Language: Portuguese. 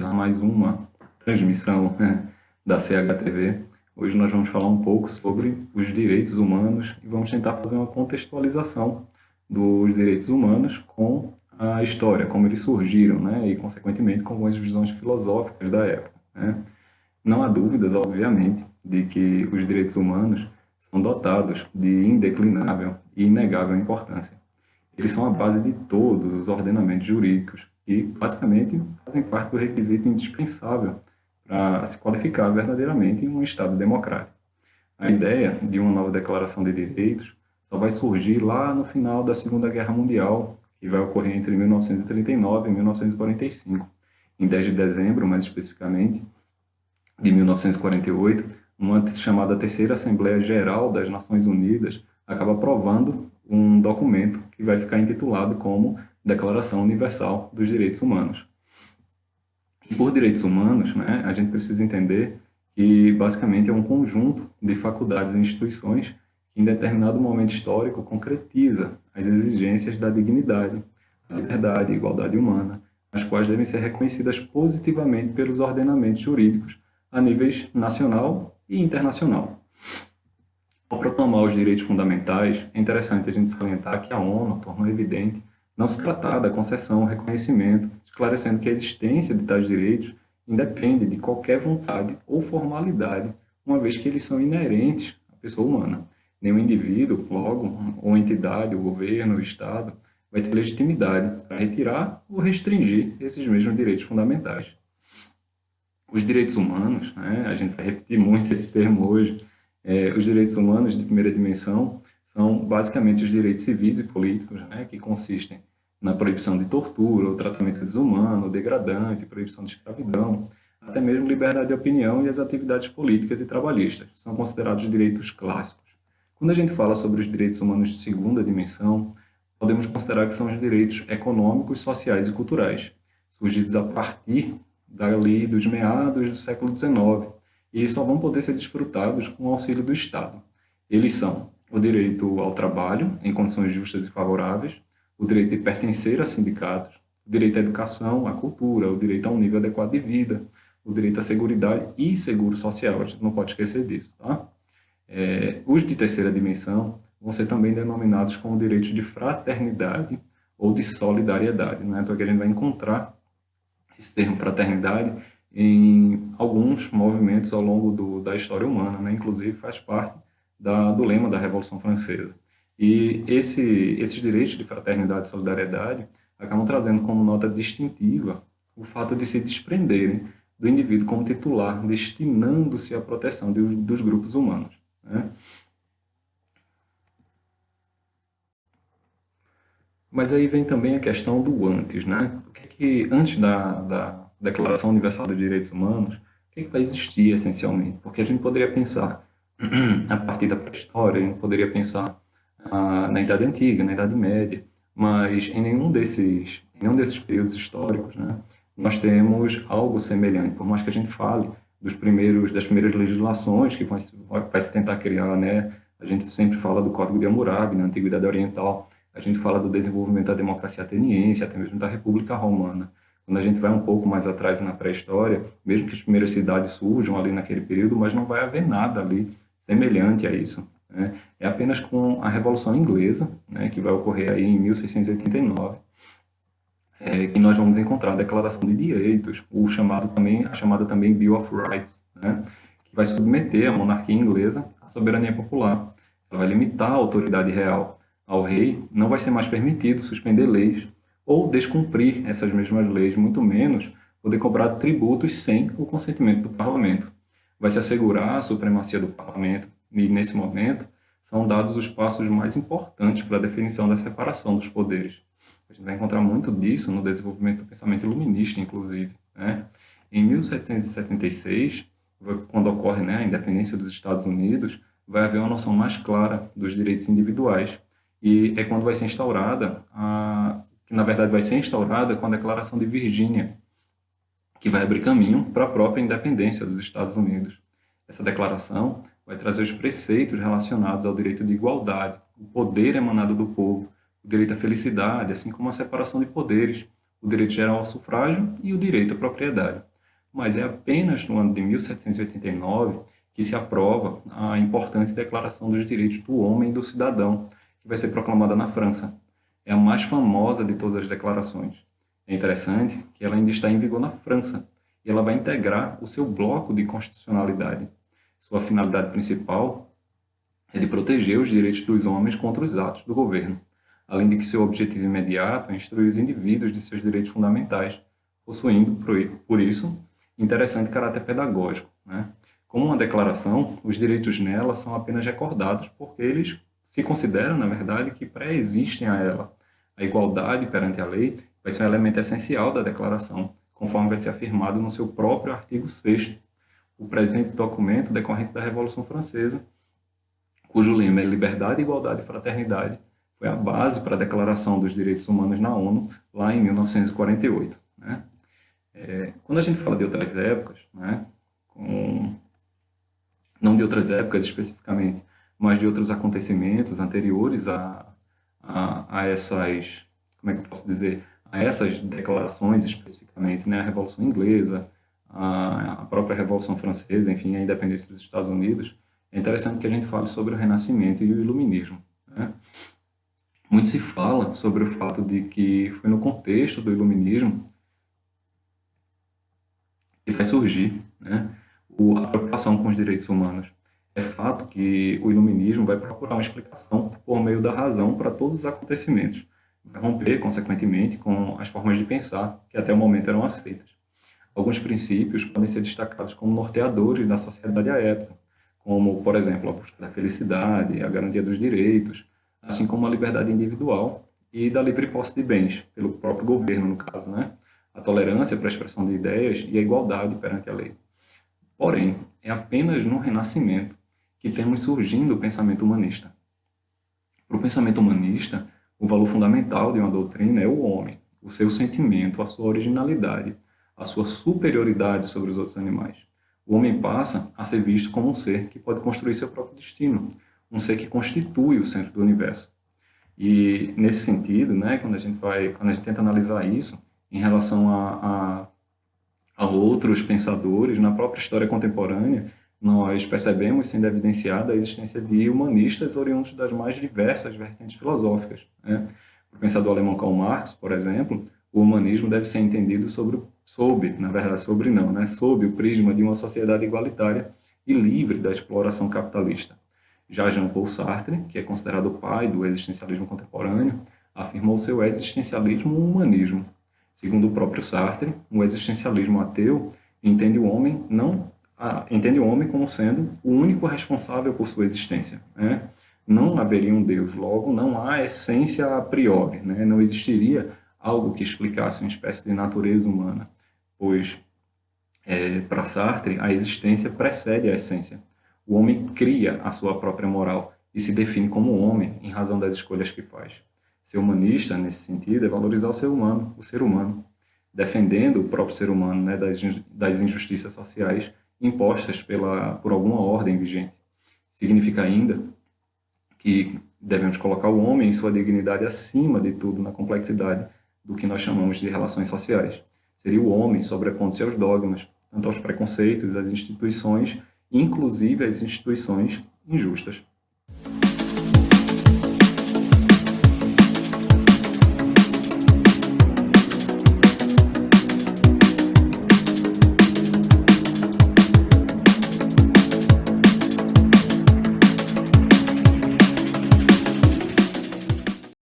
bem-vindos a mais uma transmissão, né, da CHTV. Hoje nós vamos falar um pouco sobre os direitos humanos e vamos tentar fazer uma contextualização dos direitos humanos com a história, como eles surgiram, né, e, consequentemente, com algumas visões filosóficas da época, né. Não há dúvidas, obviamente, de que os direitos humanos são dotados de indeclinável e inegável importância. Eles são a base de todos os ordenamentos jurídicos e, basicamente, fazem parte do requisito indispensável para se qualificar verdadeiramente em um Estado democrático. A ideia de uma nova declaração de direitos só vai surgir lá no final da Segunda Guerra Mundial, que vai ocorrer entre 1939 e 1945. Em 10 de dezembro, mais especificamente, de 1948, uma chamada Terceira Assembleia Geral das Nações Unidas acaba aprovando um documento que vai ficar intitulado como Declaração Universal dos Direitos Humanos. E por direitos humanos, né, a gente precisa entender que basicamente é um conjunto de faculdades e instituições que em determinado momento histórico concretiza as exigências da dignidade, da liberdade e igualdade humana, as quais devem ser reconhecidas positivamente pelos ordenamentos jurídicos a níveis nacional e internacional. Ao proclamar os direitos fundamentais, é interessante a gente salientar que a ONU tornou evidente não se tratar da concessão ou reconhecimento, esclarecendo que a existência de tais direitos independe de qualquer vontade ou formalidade, uma vez que eles são inerentes à pessoa humana. Nenhum indivíduo, logo, ou entidade, o governo, o Estado, vai ter legitimidade para retirar ou restringir esses mesmos direitos fundamentais. Os direitos humanos, né, a gente vai repetir muito esse termo hoje, os direitos humanos de primeira dimensão são basicamente os direitos civis e políticos, né, que consistem na proibição de tortura, o tratamento desumano, degradante, proibição de escravidão, até mesmo liberdade de opinião e as atividades políticas e trabalhistas. São considerados direitos clássicos. Quando a gente fala sobre os direitos humanos de segunda dimensão, podemos considerar que são os direitos econômicos, sociais e culturais, surgidos a partir dali dos meados do século XIX, e só vão poder ser desfrutados com o auxílio do Estado. Eles são o direito ao trabalho em condições justas e favoráveis, o direito de pertencer a sindicatos, o direito à educação, à cultura, o direito a um nível adequado de vida, o direito à seguridade e seguro social, a gente não pode esquecer disso, tá? Os de terceira dimensão vão ser também denominados como direitos de fraternidade ou de solidariedade, né? Então aqui a gente vai encontrar esse termo fraternidade em alguns movimentos ao longo da história humana, né? Inclusive faz parte do lema da Revolução Francesa. E esses direitos de fraternidade e solidariedade acabam trazendo como nota distintiva o fato de se desprenderem do indivíduo como titular, destinando-se à proteção dos grupos humanos, né? Mas aí vem também a questão do antes, né? O que é que antes da Declaração Universal dos Direitos Humanos, o que é que vai existir essencialmente? Porque a gente poderia pensar a partir da pré-história, a gente poderia pensar na Idade Antiga, na Idade Média, mas em nenhum desses períodos históricos, né, nós temos algo semelhante. Por mais que a gente fale das primeiras legislações que vai se tentar criar, né, a gente sempre fala do Código de Hammurabi na Antiguidade Oriental, a gente fala do desenvolvimento da democracia ateniense, até mesmo da República Romana. Quando a gente vai um pouco mais atrás na pré-história, mesmo que as primeiras cidades surjam ali naquele período, mas não vai haver nada ali semelhante a isso, né? É apenas com a Revolução Inglesa, né, que vai ocorrer aí em 1689, que nós vamos encontrar a Declaração de Direitos, a chamada também Bill of Rights, né, que vai submeter a monarquia inglesa à soberania popular. Ela vai limitar a autoridade real ao rei, não vai ser mais permitido suspender leis ou descumprir essas mesmas leis, muito menos poder cobrar tributos sem o consentimento do parlamento. Vai se assegurar a supremacia do parlamento e, nesse momento, são dados os passos mais importantes para a definição da separação dos poderes. A gente vai encontrar muito disso no desenvolvimento do pensamento iluminista, inclusive, né? Em 1776, quando ocorre, né, a independência dos Estados Unidos, vai haver uma noção mais clara dos direitos individuais. E é quando vai ser instaurada, que na verdade vai ser instaurada com a Declaração de Virgínia, que vai abrir caminho para a própria independência dos Estados Unidos. Essa declaração vai trazer os preceitos relacionados ao direito de igualdade, o poder emanado do povo, o direito à felicidade, assim como a separação de poderes, o direito geral ao sufrágio e o direito à propriedade. mas é apenas no ano de 1789 que se aprova a importante Declaração dos Direitos do Homem e do Cidadão, que vai ser proclamada na França. É a mais famosa de todas as declarações. É interessante que ela ainda está em vigor na França e ela vai integrar o seu bloco de constitucionalidade. Sua finalidade principal é de proteger os direitos dos homens contra os atos do governo, além de que seu objetivo imediato é instruir os indivíduos de seus direitos fundamentais, possuindo, por isso, interessante caráter pedagógico, né? Como uma declaração, os direitos nela são apenas recordados porque eles se consideram, na verdade, que pré-existem a ela. A igualdade perante a lei vai ser um elemento essencial da declaração, conforme vai ser afirmado no seu próprio artigo 6º. O presente documento decorrente da Revolução Francesa, cujo lema é Liberdade, Igualdade e Fraternidade, foi a base para a Declaração dos Direitos Humanos na ONU, lá em 1948. Né? Quando a gente fala de outras épocas, né, não de outras épocas especificamente, mas de outros acontecimentos anteriores a essas, como é que eu posso dizer, a essas declarações especificamente, né, a Revolução Inglesa, a própria Revolução Francesa, enfim, a independência dos Estados Unidos, é interessante que a gente fale sobre o Renascimento e o Iluminismo. Né? Muito se fala sobre o fato de que foi no contexto do Iluminismo que vai surgir, né, a preocupação com os direitos humanos. É fato que o Iluminismo vai procurar uma explicação por meio da razão para todos os acontecimentos. Vai romper, consequentemente, com as formas de pensar que até o momento eram aceitas. Alguns princípios podem ser destacados como norteadores da sociedade à época, como, por exemplo, a busca da felicidade, a garantia dos direitos, assim como a liberdade individual e da livre posse de bens, pelo próprio governo, no caso, né? A tolerância para a expressão de ideias e a igualdade perante a lei. Porém, é apenas no Renascimento que temos surgindo o pensamento humanista. Para o pensamento humanista, o valor fundamental de uma doutrina é o homem, o seu sentimento, a sua originalidade, a sua superioridade sobre os outros animais. O homem passa a ser visto como um ser que pode construir seu próprio destino, um ser que constitui o centro do universo. E nesse sentido, né, quando a gente tenta analisar isso em relação a outros pensadores, na própria história contemporânea, nós percebemos, sendo evidenciada, a existência de humanistas oriundos das mais diversas vertentes filosóficas. Né? O pensador alemão Karl Marx, por exemplo, o humanismo deve ser entendido sob o prisma de uma sociedade igualitária e livre da exploração capitalista. Já Jean-Paul Sartre, que é considerado o pai do existencialismo contemporâneo, afirmou seu existencialismo humanismo. Segundo o próprio Sartre, o existencialismo ateu entende o homem como sendo o único responsável por sua existência. Né? Não haveria um Deus, logo não há essência a priori, né? Não existiria algo que explicasse uma espécie de natureza humana, pois, para Sartre, a existência precede a essência. O homem cria a sua própria moral e se define como homem em razão das escolhas que faz. Ser humanista, nesse sentido, é valorizar o ser humano, defendendo o próprio ser humano, né, das injustiças sociais impostas por alguma ordem vigente. Significa ainda que devemos colocar o homem e sua dignidade acima de tudo na complexidade do que nós chamamos de relações sociais. Seria o homem sobrepondo-se aos dogmas, tanto aos preconceitos, às instituições, inclusive às instituições injustas.